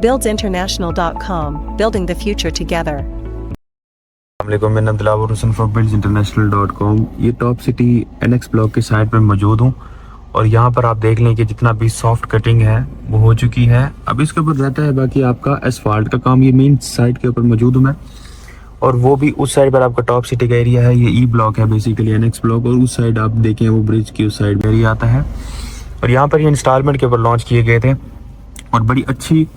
BuildsInternational.com, building the future together. अस्सलामुअलैकुम, मैं Dilawar Hussain from BuildsInternational.com। ये टॉप सिटी NX ब्लॉक के साइड पे मौजूद हूँ और यहाँ पर आप देख लें कि जितना भी सॉफ्ट कटिंग है वो हो चुकी है। अब इसके ऊपर रहता है बाकी आपका एसफाल्ट का काम। ये मेन साइड के ऊपर मौजूद हूँ मैं और वो भी उस साइड पर आपका टॉप सिटी का एरिया है। ये ब्लॉक है बेसिकली NX ब्लॉक और उस साइड आप देखें वो ब्रिज की उस साइड एरिया आता है और यहाँ पर ये इंस्टॉलमेंट के ऊपर लॉन्च किए गए थे और बड़ी अच्छी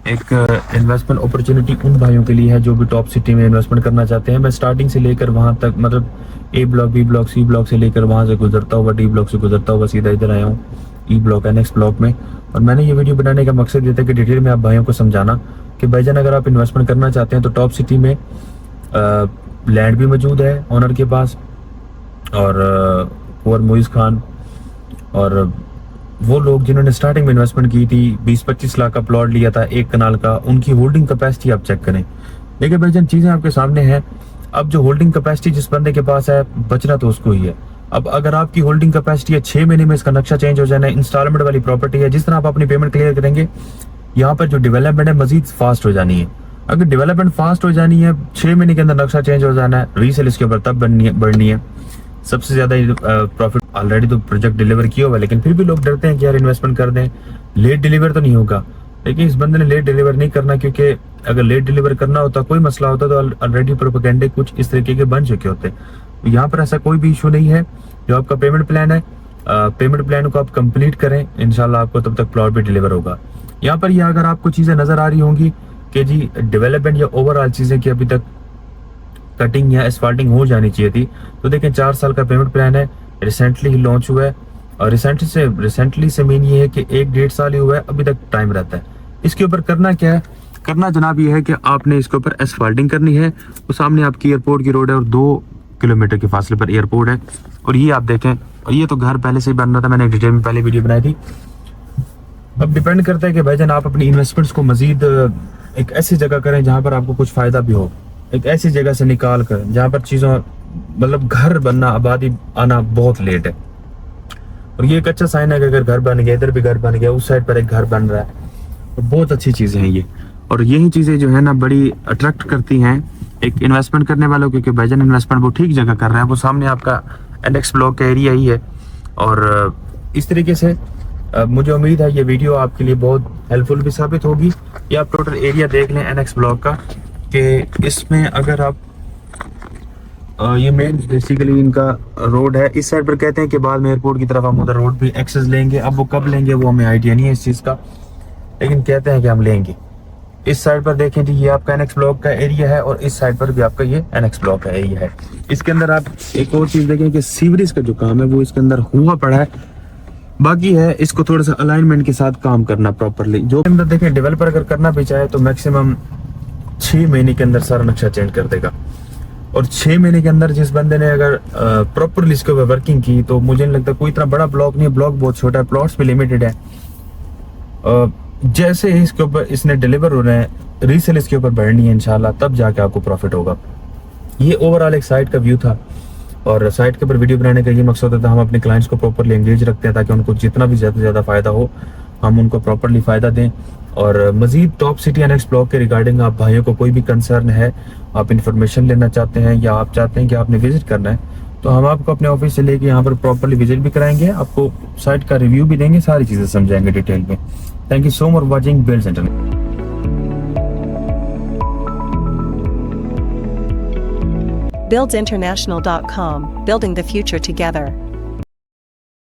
एक इन्वेस्टमेंट अपॉर्चुनिटी उन भाइयों के लिए है जो भी टॉप सिटी में इन्वेस्टमेंट करना चाहते हैं। मैं स्टार्टिंग से लेकर वहाँ तक मतलब A block, B block, C block से लेकर वहाँ से गुजरता हुआ D ब्लॉक से गुजरता हुआ सीधा इधर आया हूँ E ब्लॉक NX ब्लॉक में। और मैंने ये वीडियो बनाने का मकसद ये था कि डिटेल में आप भाइयों को समझाना कि भाईजान अगर आप इन्वेस्टमेंट करना चाहते हैं तो टॉप सिटी में लैंड भी मौजूद है ओनर के पास और कुंवर मोइज़ खान और वो लोग जिन्होंने स्टार्टिंग में इन्वेस्टमेंट की थी 20-25 लाख का प्लॉट लिया था 1 कनाल का, उनकी होल्डिंग कैपेसिटी आप चेक करें। देखिए भाईजान चीज़ें आपके सामने हैं। अब जो होल्डिंग कैपेसिटी जिस बंदे के पास है बचना तो उसको ही है। अब अगर आपकी होल्डिंग कैपेसिटी है 6 महीने में इसका नक्शा चेंज हो जाना है, इंस्टॉलमेंट वाली प्रॉपर्टी है, जिस तरह आप अपनी पेमेंट क्लियर करेंगे यहाँ पर जो डेवलपमेंट है मजीद फास्ट हो जानी है। अगर डेवलपमेंट फास्ट हो जानी है 6 महीने के अंदर नक्शा चेंज हो जाना है, रीसेल इसके ऊपर तब बढ़नी है। सबसे ज्यादा प्रॉफिट ऑलरेडी तो प्रोजेक्ट डिलीवर किया हुआ, लेकिन फिर भी लोग डरते हैं कि यार इन्वेस्टमेंट कर दें, लेट डिलीवर तो नहीं होगा। लेकिन इस बंदे ने लेट डिलीवर नहीं करना, क्योंकि अगर लेट डिलीवर करना होता कोई मसला होता तो ऑलरेडी प्रोपेगेंडे कुछ इस तरीके के बन चुके होते। यहाँ पर ऐसा कोई भी इशू नहीं है। जो आपका पेमेंट प्लान है पेमेंट प्लान को आप कंप्लीट करें, इंशाल्लाह आपको तब तक प्लॉट भी डिलीवर होगा। यहाँ पर यह अगर आपको चीजें नजर आ रही होंगी कि जी डेवलपमेंट या ओवरऑल चीजें की अभी तक कटिंग या एस्फाल्टिंग हो जानी चाहिए थी, तो देखें 4 साल का पेमेंट प्लान है, रिसेंटली ही लॉन्च हुआ है और रिसेंटली से मीन ये है कि 1-1.5 साल ही हुआ है, अभी तक टाइम रहता है। इसके ऊपर करना क्या है, करना जनाब ये है कि आपने इसके ऊपर एस्फाल्टिंग करनी है। वो सामने आपकी एयरपोर्ट की रोड है और 2 किलोमीटर के फासले पर एयरपोर्ट है और ये आप देखें। और ये तो घर पहले से ही बन रहा था, मैंने एक डिटेल में पहले वीडियो बनाई थी। अब डिपेंड करता है कि भाईजान आप अपनी इन्वेस्टमेंट्स को मजीद एक ऐसी जगह करें जहां पर आपको कुछ फायदा भी हो, एक ऐसी जगह से निकाल कर जहां पर चीजों मतलब घर बनना, आबादी आना बहुत लेट है। और ये एक अच्छा साइन है कि अगर घर बन गया, इधर भी घर बन गया, उस साइड पर एक घर बन रहा है, तो बहुत अच्छी चीजें हैं ये। और यही चीजें जो है ना बड़ी अट्रैक्ट करती हैं एक इन्वेस्टमेंट करने वालों, क्योंकि भाईजान इन्वेस्टमेंट वो ठीक जगह कर रहे हैं। वो सामने आपका NX ब्लॉक का एरिया ही है और इस तरीके से मुझे उम्मीद है ये वीडियो आपके लिए बहुत हेल्पफुल भी साबित होगी। ये आप टोटल एरिया देख लें NX ब्लॉक का कि इसमें अगर आप ये मेन बेसिकली इनका रोड है, इस साइड पर कहते हैं कि बाद में एयरपोर्ट की तरफ हम उधर रोड भी एक्सेस लेंगे। अब वो कब लेंगे वो हमें आइडिया नहीं है इस चीज़ का, लेकिन कहते हैं कि हम लेंगे। इस साइड पर देखें जी ये आपका NX ब्लॉक का एरिया है और इस साइड पर भी आपका ये NX ब्लॉक का एरिया है। इसके अंदर आप एक और चीज़ देखें कि सीवरेज का जो काम है वो इसके अंदर हुआ पड़ा है, बाकी है इसको थोड़ा सा अलाइनमेंट के साथ काम करना प्रॉपरली। जो अंदर देखें डेवलपर अगर करना भी चाहे तो मैक्सिमम 6 महीने के अंदर सारा नक्शा चेंज कर देगा। और 6 महीने के अंदर जिस बंदे ने अगर प्रॉपरली इसके ऊपर वर्किंग की तो मुझे नहीं लगता कोई इतना बड़ा ब्लॉक नहीं है। ब्लॉक बहुत छोटा है, प्लॉट्स भी लिमिटेड है। जैसे ही इसके ऊपर इसने डिलीवर हो रहे हैं, रीसेल इसके ऊपर बढ़नी है इंशाल्लाह, तब जाके आपको प्रॉफिट होगा। ये ओवरऑल एक साइट का व्यू था और साइट के ऊपर वीडियो बनाने का ये मकसद होता है हम अपने क्लाइंट्स को प्रॉपरली एंगेज रखते हैं ताकि उनको जितना भी ज़्यादा से ज़्यादा फ़ायदा हो हम उनको प्रॉपरली फ़ायदा दें। और मजीद टॉप सिटी NX ब्लॉक के रिगार्डिंग आप भाइयों को कोई भी कंसर्न है, आप इन्फॉर्मेशन लेना चाहते हैं या आप चाहते हैं कि आपने विजिट करना है, तो हम आपको अपने ऑफिस से लेके यहाँ पर प्रॉपरली विजिट भी कराएंगे, आपको साइट का रिव्यू भी देंगे, सारी चीज़ें समझाएंगे डिटेल में। Thank you so much for watching builds international. BuildsInternational.com, building the future together.